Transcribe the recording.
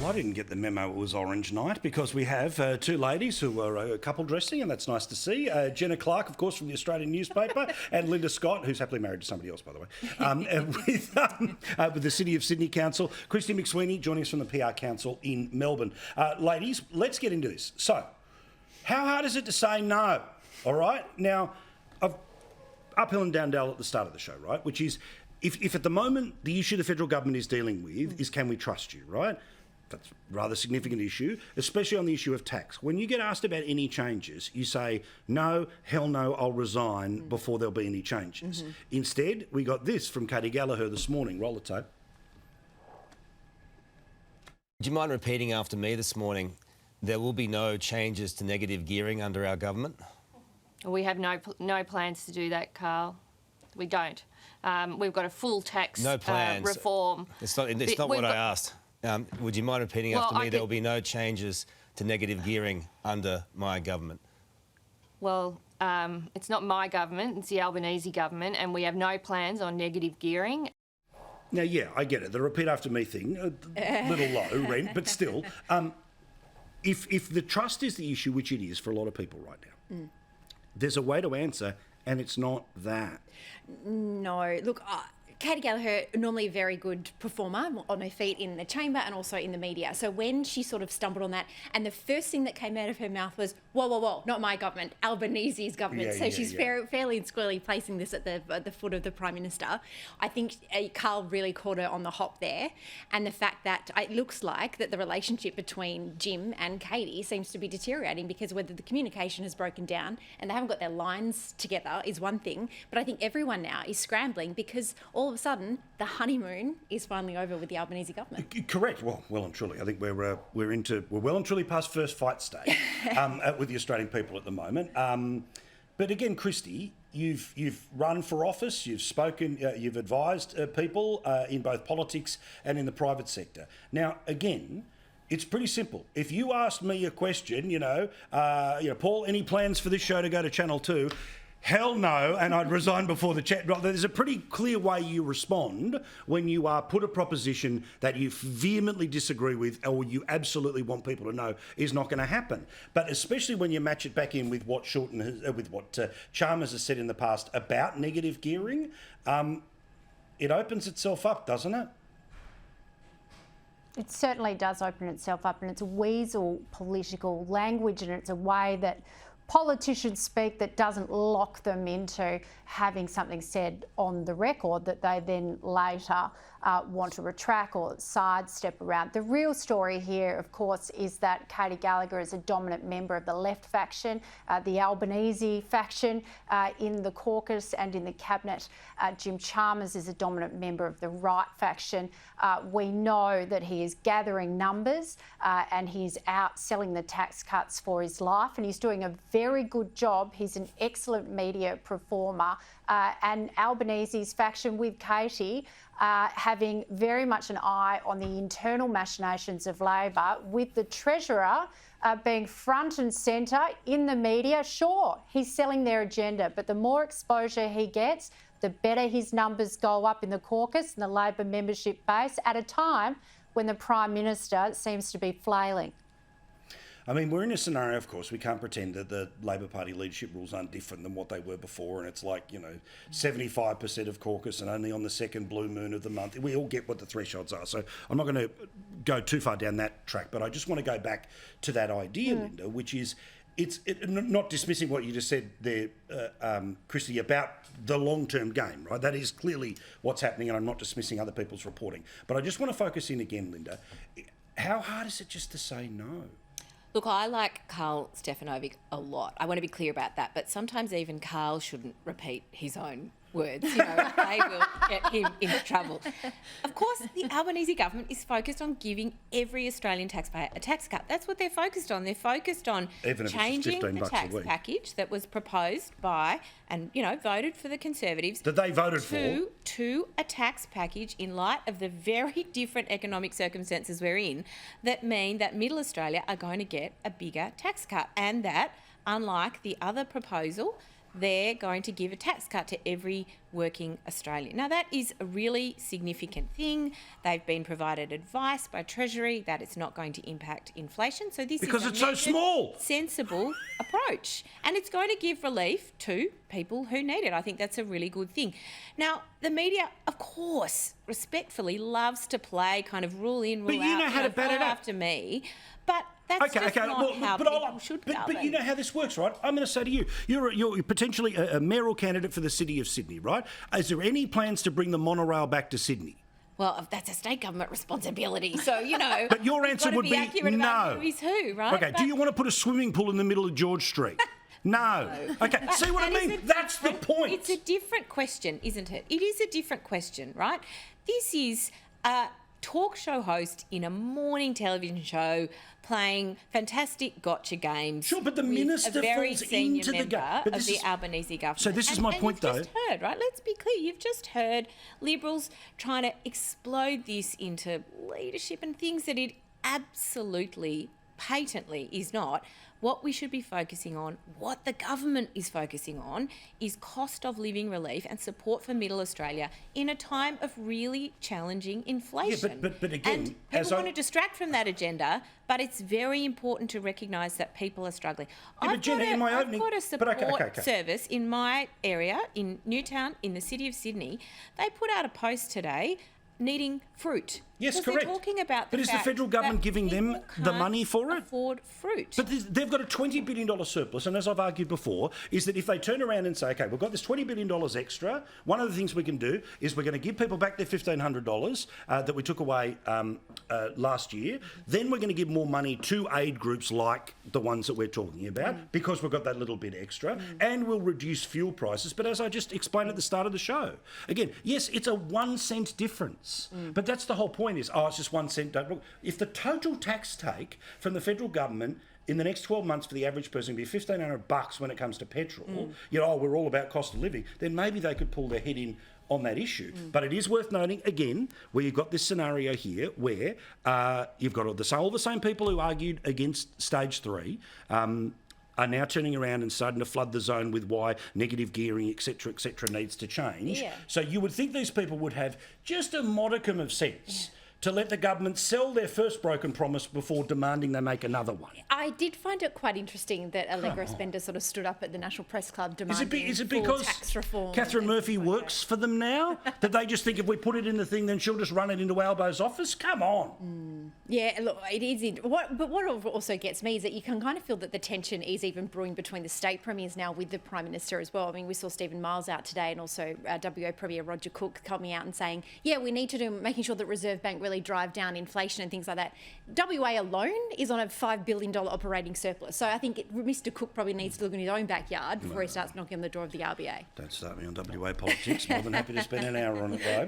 I didn't get the memo it was Orange Night because we have two ladies who are a couple dressing, and that's nice to see. Jenna Clarke, of course, from the Australian newspaper, and Linda Scott, who's happily married to somebody else, by the way, with the City of Sydney Council. Kristy McSweeney joining us from the PR Council in Melbourne. Ladies, let's get into this. So, how hard is it to say no? All right? Now, I've uphill and down dale at the start of the show, right? Which is, if at the moment the issue the federal government is dealing with is can we trust you, right? That's a rather significant issue, especially on the issue of tax. When you get asked about any changes, you say, no, hell no, I'll resign before there'll be any changes. Instead, we got this from Katy Gallagher this morning. Roll the tape. Do you mind repeating after me this morning, there will be no changes to negative gearing under our government? We have no plans to do that, Carl. We don't. We've got a full tax reform. It's not what I asked. Would you mind repeating after me? There will be no changes to negative gearing under my government. Well, it's not my government, it's the Albanese government, and we have no plans on negative gearing. Now, yeah, I get it. The repeat after me thing, a little low rent, but still. If the trust is the issue, which it is for a lot of people right now, there's a way to answer, and it's not that. No. Look, Katy Gallagher, normally a very good performer on her feet in the chamber and also in the media. So when she sort of stumbled on that, and the first thing that came out of her mouth was, whoa, whoa, whoa, not my government, Albanese's government. She's fairly and squarely placing this at the foot of the Prime Minister. I think Carl really caught her on the hop there. And the fact that it looks like that the relationship between Jim and Katy seems to be deteriorating, because whether the communication has broken down and they haven't got their lines together is one thing. But I think everyone now is scrambling because all of a sudden the honeymoon is finally over with the Albanese government. Correct. Well and truly, I think we're well and truly past first fight stage with the Australian people at the moment. But again, Kristy, you've run for office, you've spoken, you've advised people in both politics and in the private sector. Now, again, it's pretty simple. If you asked me a question, Paul, any plans for this show to go to Channel 2? Hell no, and I'd resign before the chat. There's a pretty clear way you respond when you are put a proposition that you vehemently disagree with, or you absolutely want people to know is not going to happen. But especially when you match it back in with what Chalmers has said in the past about negative gearing, it opens itself up, doesn't it? It certainly does open itself up, and it's a weasel political language, and it's a way that politicians speak that doesn't lock them into having something said on the record that they then later want to retract or sidestep around. The real story here, of course, is that Katy Gallagher is a dominant member of the left faction, the Albanese faction in the caucus and in the cabinet. Jim Chalmers is a dominant member of the right faction. We know that he is gathering numbers and he's out selling the tax cuts for his life, and he's doing a very good job. He's an excellent media performer. And Albanese's faction with Katy having very much an eye on the internal machinations of Labor, with the Treasurer being front and centre in the media. Sure, he's selling their agenda, but the more exposure he gets, the better his numbers go up in the caucus and the Labor membership base at a time when the Prime Minister seems to be flailing. I mean, we're in a scenario, of course, we can't pretend that the Labor Party leadership rules aren't different than what they were before, and it's like, 75% of caucus and only on the second blue moon of the month. We all get what the thresholds are, so I'm not going to go too far down that track, but I just want to go back to that idea, Linda, which is, not dismissing what you just said there, Kristy, about the long-term game, right? That is clearly what's happening, and I'm not dismissing other people's reporting. But I just want to focus in again, Linda. How hard is it just to say no? Look, I like Carl Stefanovic a lot. I want to be clear about that. But sometimes even Carl shouldn't repeat his own words. They will get him into trouble. Of course, the Albanese government is focused on giving every Australian taxpayer a tax cut. That's what they're focused on. They're focused on changing the tax package that was proposed by and, voted for the Conservatives. That they voted for? To a tax package in light of the very different economic circumstances we're in that mean that Middle Australia are going to get a bigger tax cut, and that, unlike the other proposal, they're going to give a tax cut to every working Australian. Now, that is a really significant thing. They've been provided advice by Treasury that it's not going to impact inflation. So this Because is it's so small. sensible approach. And it's going to give relief to people who need it. I think that's a really good thing. Now, the media, of course, respectfully loves to play kind of rule in, rule out. But you know how to bat it up. After me. But that's not how people should govern. But you know how this works, right? I'm going to say to you, you're potentially a mayoral candidate for the City of Sydney, right? Is there any plans to bring the monorail back to Sydney? Well, that's a state government responsibility, so, you know... But your answer would be accurate no. about who is who, right? Okay, do you want to put a swimming pool in the middle of George Street? No. Okay, see what I mean? That's the point. It's a different question, isn't it? It is a different question, right? This is a talk show host in a morning television show playing fantastic gotcha games. Sure, but the minister a very falls senior into the member of the Albanese government. So this is my point, though. You've just heard, right? Let's be clear. You've just heard Liberals trying to explode this into leadership and things that it absolutely, patently is not. What we should be focusing on, what the government is focusing on, is cost of living relief and support for Middle Australia in a time of really challenging inflation. Yeah, but again, and people want to distract from that agenda, but it's very important to recognise that people are struggling. Yeah, I've got a support service in my area, in Newtown, in the City of Sydney. They put out a post today needing fruit. Yes, because correct. They're talking about but is the federal government giving them the money for it? Afford fruit. But they've got a $20 billion surplus, and as I've argued before, is that if they turn around and say, OK, we've got this $20 billion extra, one of the things we can do is we're going to give people back their $1,500 that we took away last year. Then we're going to give more money to aid groups like the ones that we're talking about because we've got that little bit extra, and we'll reduce fuel prices. But as I just explained at the start of the show, again, yes, it's a 1 cent difference, but that's the whole point is, it's just 1 cent. If the total tax take from the federal government in the next 12 months for the average person be $1,500 when it comes to petrol, we're all about cost of living, then maybe they could pull their head in on that issue. But it is worth noting, again, where you've got this scenario here where you've got all the same people who argued against stage 3 are now turning around and starting to flood the zone with why negative gearing, et cetera, needs to change. Yeah. So you would think these people would have just a modicum of sense to let the government sell their first broken promise before demanding they make another one. I did find it quite interesting that Allegra Spender sort of stood up at the National Press Club demanding is it full because tax reform. Catherine Murphy works for them now? That they just think if we put it in the thing, then she'll just run it into Albo's office? Come on. Yeah, look, it is. But what also gets me is that you can kind of feel that the tension is even brewing between the state premiers now with the Prime Minister as well. I mean, we saw Stephen Miles out today and also WA Premier Roger Cook coming out and saying, yeah, we need to do, making sure that Reserve Bank really drive down inflation and things like that. WA alone is on a $5 billion operating surplus. So I think Mr Cook probably needs to look in his own backyard before he starts knocking on the door of the RBA. Don't start me on WA politics. More than happy to spend an hour on it, though.